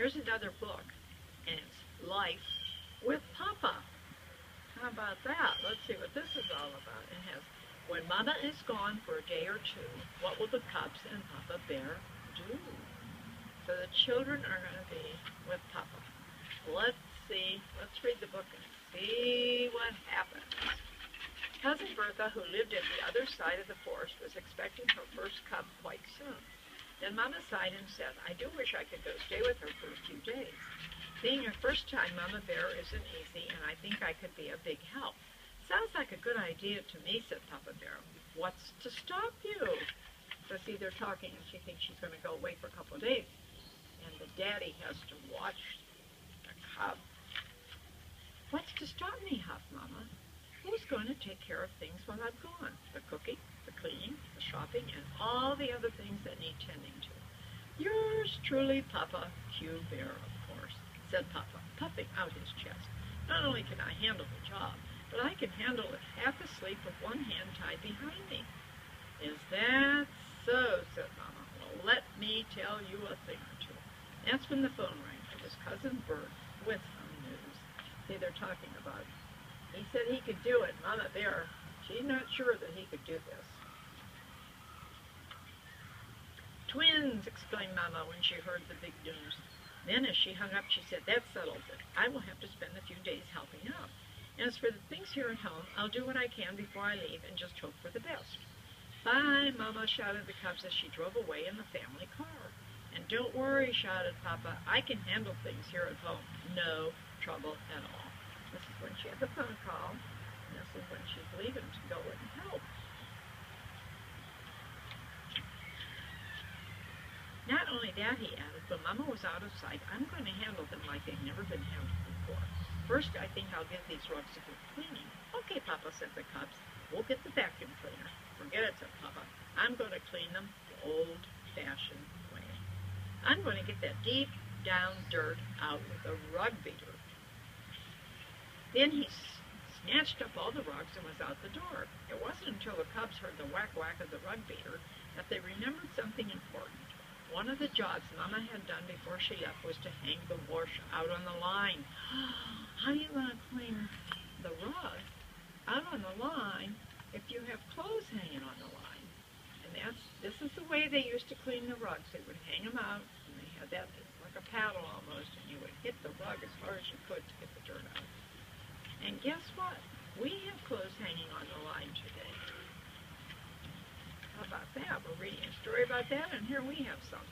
Here's another book, and it's Life with Papa. How about that? Let's see what this is all about. It has, when Mama is gone for a day or two, what will the cubs and Papa Bear do? So the children are going to be with Papa. Let's see. Let's read the book and see what happens. Cousin Bertha, who lived at the other side of the forest, was expecting her first cub quite soon. Then Mama sighed and said, I do wish I could go stay with her for a few days. Being your first time Mama Bear isn't easy, and I think I could be a big help. Sounds like a good idea to me, said Papa Bear. What's to stop you? So see, they're talking, and she thinks she's going to go away for a couple of days. And the daddy has to watch the cub. What's to stop me, huffed Mama. Who's going to take care of things while I'm gone? The cooking, the cleaning, the shopping, and all the other things that need tending to. Yours truly, Papa Q. Bear, of course, said Papa, puffing out his chest. Not only can I handle the job, but I can handle it half asleep with one hand tied behind me. Is that so, said Mama. Well, let me tell you a thing or two. That's when the phone rang. It was Cousin Bert with some news. See, they're talking about it. He said he could do it. Mama Bear, she's not sure that he could do this. Twins, exclaimed Mama when she heard the big news. Then as she hung up, she said, that settles it. I will have to spend a few days helping out. As for the things here at home, I'll do what I can before I leave and just hope for the best. Bye, Mama, shouted the cubs as she drove away in the family car. And don't worry, shouted Papa, I can handle things here at home. No trouble at all. This is when she had the phone call, and this is when she's leaving to go and help. Not only that, he added, when Mama was out of sight, I'm going to handle them like they've never been handled before. First, I think I'll give these rugs a good cleaning. Okay, Papa, said the cubs. We'll get the vacuum cleaner. Forget it, said Papa. I'm going to clean them the old-fashioned way. I'm going to get that deep down dirt out with a rug beater. Then he snatched up all the rugs and was out the door. It wasn't until the cubs heard the whack-whack of the rug beater that they remembered something important. One of the jobs Mama had done before she left was to hang the wash out on the line. How are you going to clean the rug out on the line if you have clothes hanging on the line? And this is the way they used to clean the rugs. They would hang them out, and they had that like a paddle almost, and you would hit the rug as hard as you could to get the dirt out. And guess what? We have clothes hanging on the line today. How about that? We're reading a story about that, and here we have some.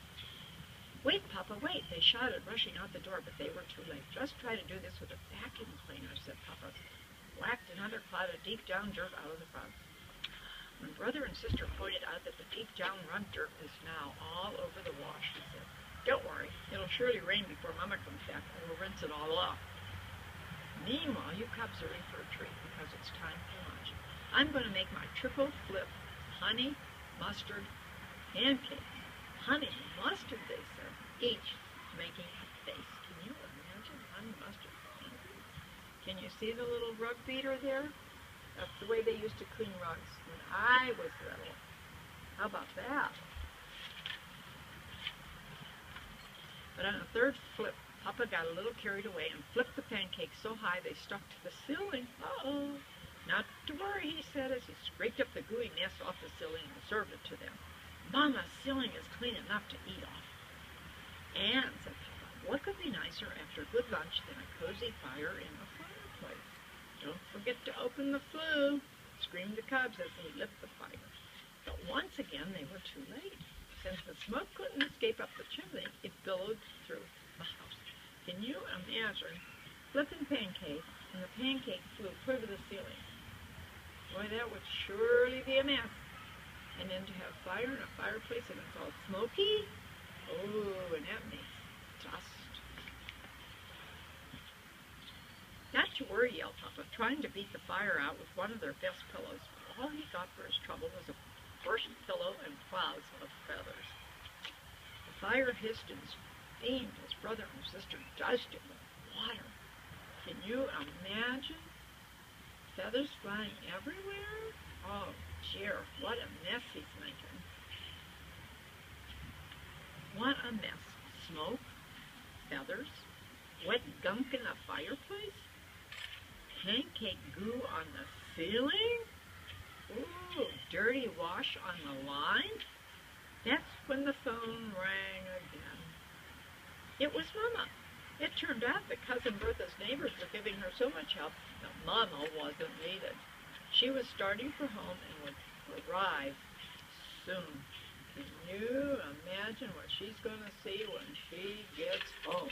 Wait, Papa, wait, they shouted, rushing out the door, but they were too late. Just try to do this with a vacuum cleaner, said Papa. Whacked another cloud of deep down dirt out of the rug. When brother and sister pointed out that the deep down rug dirt is now all over the wash, he said, don't worry, it'll surely rain before Mama comes back, and we'll rinse it all off. Meanwhile, you cubs are in for a treat because it's time for lunch. I'm going to make my triple flip honey mustard pancakes. Honey mustard, they said, each making a face. Can you imagine honey mustard pancakes? Can you see the little rug beater there? That's the way they used to clean rugs when I was little. How about that? But on the third flip, Papa got a little carried away and flipped the pancakes so high they stuck to the ceiling. Uh-oh. Not to worry, he said as he scraped up the gooey mess off the ceiling and served it to them. Mama's ceiling is clean enough to eat off. And, said Papa, what could be nicer after a good lunch than a cozy fire in the fireplace? Don't forget to open the flue, screamed the cubs as they lit the fire. But once again they were too late. Since the smoke couldn't escape up the chimney, it billowed through the house. Can you imagine flipping pancakes and the pancake flew clear to the ceiling? Boy, that would surely be a mess. And then to have fire in a fireplace and it's all smoky? Oh, and that makes dust. Not to worry, yelled Papa, trying to beat the fire out with one of their best pillows. All he got for his trouble was a first pillow and clouds of feathers. The fire hissed and steamed as brother and sister doused it with water. Can you imagine? Feathers flying everywhere? Oh, dear, what a mess he's making. What a mess. Smoke, feathers, feathers, wet gunk in the fireplace, pancake goo on the ceiling, ooh, dirty wash on the line. That's when the phone rang again. It was Mama. It turned out that Cousin Bertha's neighbors were giving her so much help that Mama wasn't needed. She was starting for home and would arrive soon. Can you imagine what she's going to see when she gets home?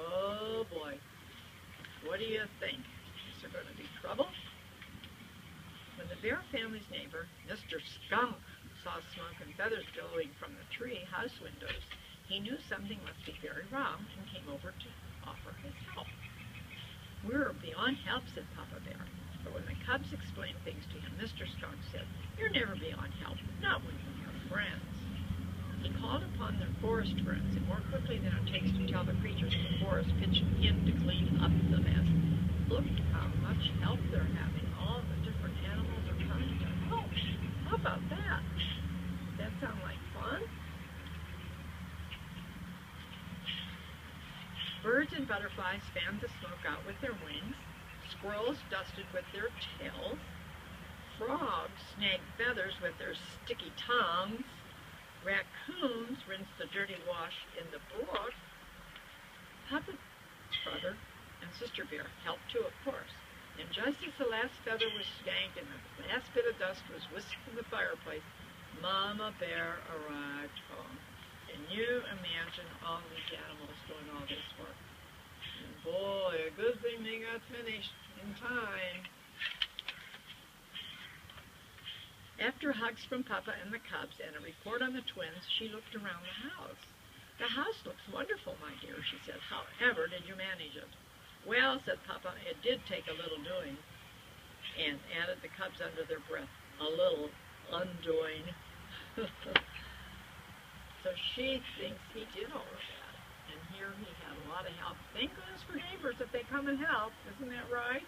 Oh boy. What do you think? Is there going to be trouble? When the Bear family's neighbor, Mr. Skunk, saw smoke and feathers billowing from the tree house windows, he knew something must be very wrong and came over to offer his help. "We're beyond help," said Papa Bear. But when the cubs explained things to him, Mr. Skunk said, "You're never beyond help, not when you're friends." He called upon their forest friends, and more quickly than it takes to tell the creatures of the forest pitched in to clean up the mess. Look how much help they're having. All the different animals are coming to help. How about that? Does that sound like fun? Birds and butterflies fanned the smoke out with their wings. Squirrels dusted with their tails. Frogs snagged feathers with their sticky tongues. Raccoons rinsed the dirty wash in the brook. Papa, Brother, and Sister Bear helped too, of course. And just as the last feather was snagged and the last bit of dust was whisked from the fireplace, Mama Bear arrived home. Can you imagine all these animals doing all this work? And boy, a good thing they got finished in time. After hugs from Papa and the cubs and a report on the twins, she looked around the house. "The house looks wonderful, my dear," she said. "However did you manage it?" "Well," said Papa, "it did take a little doing," and added the cubs under their breath, "a little undoing." So she thinks he did all of that. And here he had a lot of help. Thank goodness for neighbors if they come and help. Isn't that right?